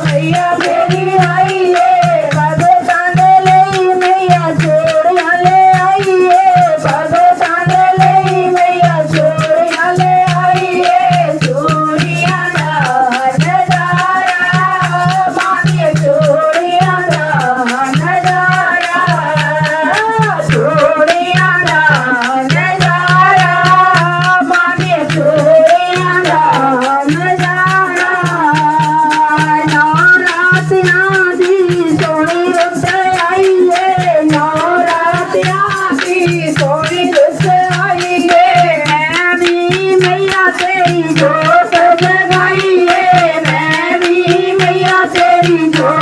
मैया मेरी आई है भगतान ले मैया छोड़िया ले आई है भगतान ले मैया छोड़िया ले आई है छोड़िया दा नजारा मानिए छोड़िया दा नजारा छोड़िया दा नजारा मानिए छोड़िया दा नजारा नौरात आदि सोनी रुस आई है नौरात आदि सोनी रुस आई है मैं भी मैया तेरी जोत जगाई है मैं भी मैया तेरी जोत